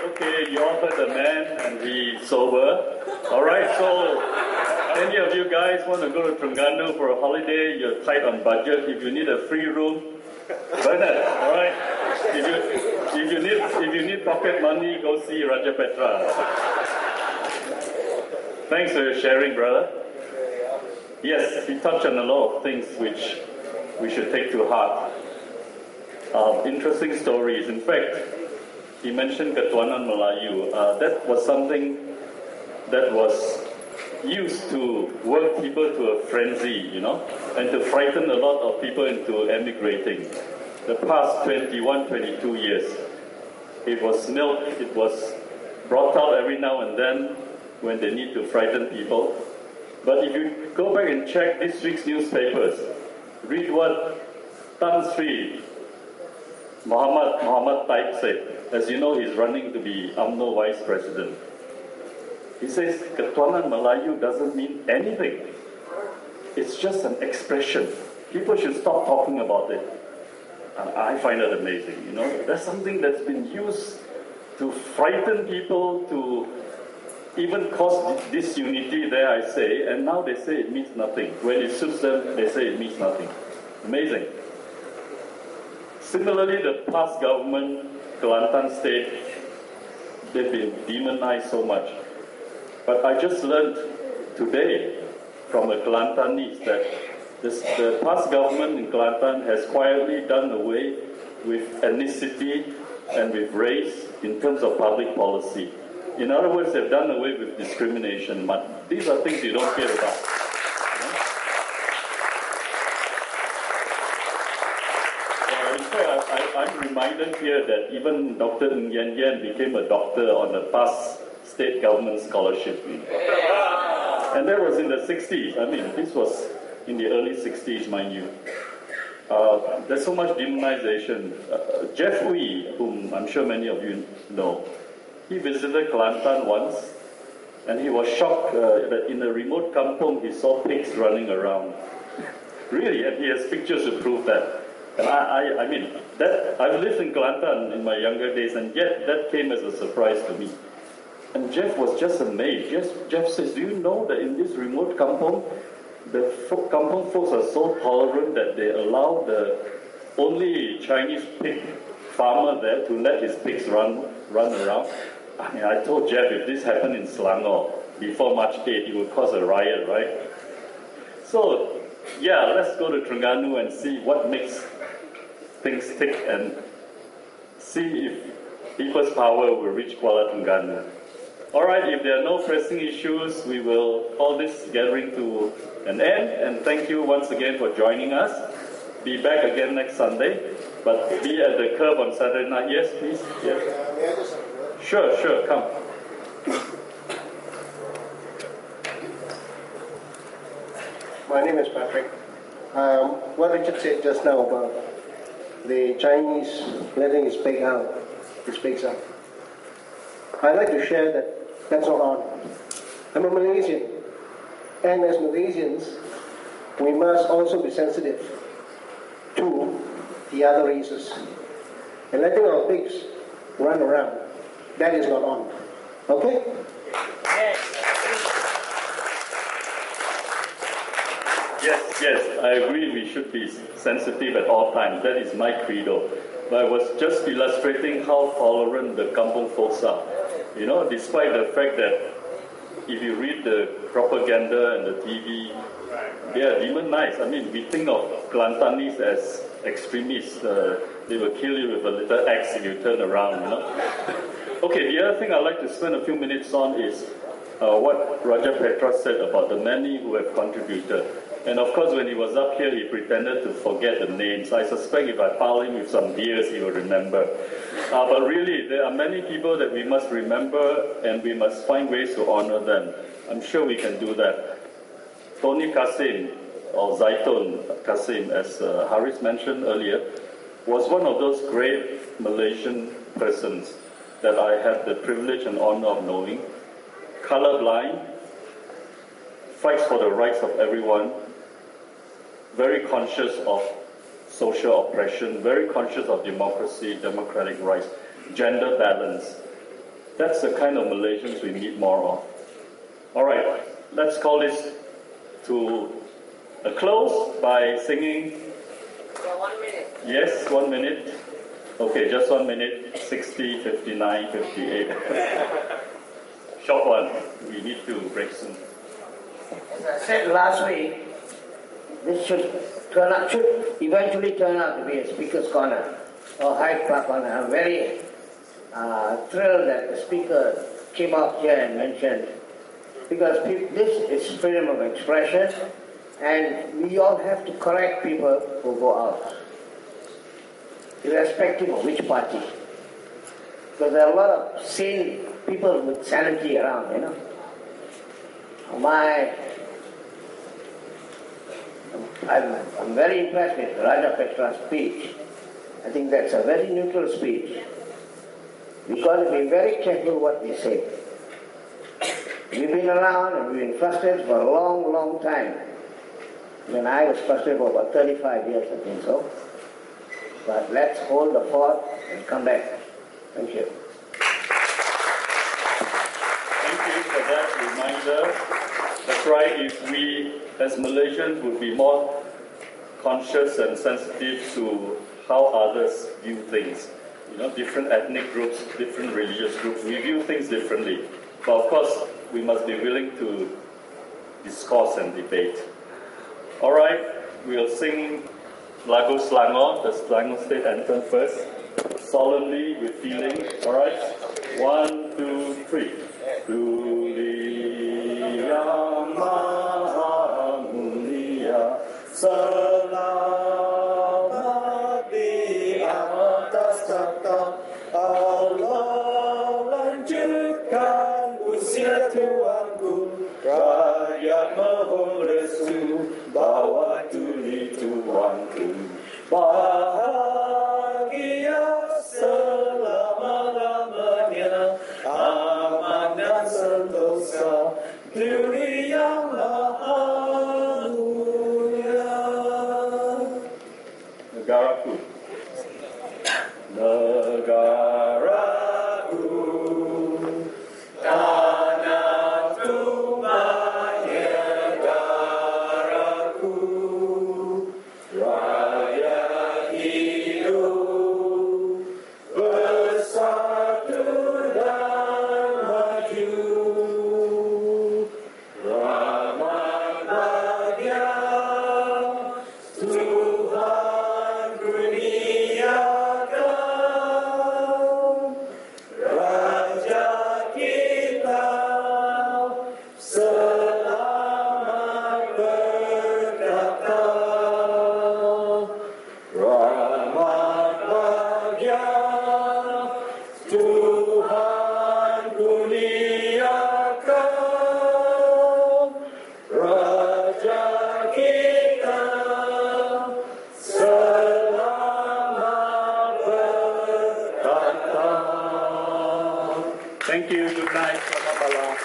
Okay, you all heard the man and he's sober. All right, so any of you guys want to go to Terengganu for a holiday, you're tight on budget. If you need a free room, Bernard, all right? If you need pocket money, go see Raja Petra. Thanks for your sharing, brother. Yes, he touched on a lot of things which we should take to heart. Interesting stories. In fact, he mentioned Ketuanan Melayu. That was something that was used to work people to a frenzy, and to frighten a lot of people into emigrating. The past 21, 22 years, it was milked, it was brought out every now and then when they need to frighten people. But if you go back and check this week's newspapers, read what Tan Sri Muhammad Taib said. As you know, he's running to be UMNO Vice President. He says, Ketuanan Melayu doesn't mean anything. It's just an expression. People should stop talking about it. And I find that amazing, That's something that's been used to frighten people, to even cause disunity there, I say, and now they say it means nothing. When it suits them, they say it means nothing. Amazing. Similarly, the past government, Kelantan State, they've been demonized so much. But I just learned today from a Kelantanese that the past government in Kelantan has quietly done away with ethnicity and with race in terms of public policy. In other words, they've done away with discrimination. But these are things you don't hear about. In fact, I'm reminded here that even Dr. Ng Yen Yen became a doctor on a past state government scholarship. And that was in the 60s. This was in the early 60s, mind you. There's so much demonization. Jeff Wee, whom I'm sure many of you know, he visited Kelantan once, and he was shocked that in a remote kampung he saw pigs running around. Really, and he has pictures to prove that. And I've lived in Kelantan in my younger days, and yet that came as a surprise to me. And Jeff was just amazed. Jeff says, do you know that in this remote kampung, the kampung folks are so tolerant that they allow the only Chinese pig farmer there to let his pigs run around? I told Jeff, if this happened in Selangor before March 8, it would cause a riot, right? So, yeah, let's go to Terengganu and see what makes things tick and see if people's power will reach Kuala Terengganu. All right, if there are no pressing issues, we will call this gathering to an end. And thank you once again for joining us. Be back again next Sunday, but be at the curb on Saturday night. Yes, please. Yes. Sure, come. My name is Patrick. What Richard said just now about the Chinese letting his pig out, his pigs out. I'd like to share that that's not on. I'm a Malaysian, and as Malaysians, we must also be sensitive to the other races. And letting our pigs run around, that is not on. Okay? Yes, I agree we should be sensitive at all times. That is my credo. But I was just illustrating how tolerant the kampung folks are. Despite the fact that if you read the propaganda and the TV, they are demonized. We think of Kelantanese as extremists. They will kill you with a little axe if you turn around, Okay, the other thing I'd like to spend a few minutes on is what Raja Petra said about the many who have contributed. And of course, when he was up here, he pretended to forget the names. I suspect if I pile him with some beers, he will remember. But really, there are many people that we must remember, and we must find ways to honor them. I'm sure we can do that. Tony Kasim, or Zaitun Kasim, as Haris mentioned earlier, was one of those great Malaysian persons that I had the privilege and honor of knowing. Colorblind, fights for the rights of everyone, very conscious of social oppression, very conscious of democracy, democratic rights, gender balance. That's the kind of Malaysians we need more of. All right, let's call this to a close by singing. For 1 minute. Yes, 1 minute. Okay, just 1 minute. 60, 59, 58. Short one. We need to break soon. As I said last week, this should eventually turn out to be a speaker's corner or Hyde Park corner. I'm very thrilled that the speaker came up here and mentioned, because this is freedom of expression, and we all have to correct people who go out, irrespective of which party. Because there are a lot of sane people with sanity around, you know. I'm very impressed with Raja Petra's speech. I think that's a very neutral speech. We've got to be very careful what we say. We've been around and we've been frustrated for a long, long time. When I was frustrated for about 35 years, I think so. But let's hold the fort and come back. Thank you. Thank you for that reminder. That's right, if we as Malaysians would be more conscious and sensitive to how others view things. You know, different ethnic groups, different religious groups, we view things differently. But of course, we must be willing to discourse and debate. All right, we'll sing Lagu Selangor, the Selangor State Anthem first, solemnly with feeling. All right, 1, 2, 3. Tuli yang maha mulia, selamat di atas tahta. Allah lanjutkan usia tuanku, rakyat mohon restu, bawa tuli tuanku. Bahagia selama-lamanya, aman dan sentosa, tuli yang maha mulia. Negaraku. Negaraku, tanah tumpah negaraku, rakyat hidup bersatu dan maju, rahmat bahagia Tuhan kurniakan, Raja kita selamat berkata, rahmat bahagia Tuhan kurniakan, Raja kita selamat berkata. Thank you. Good night. Selamat malam.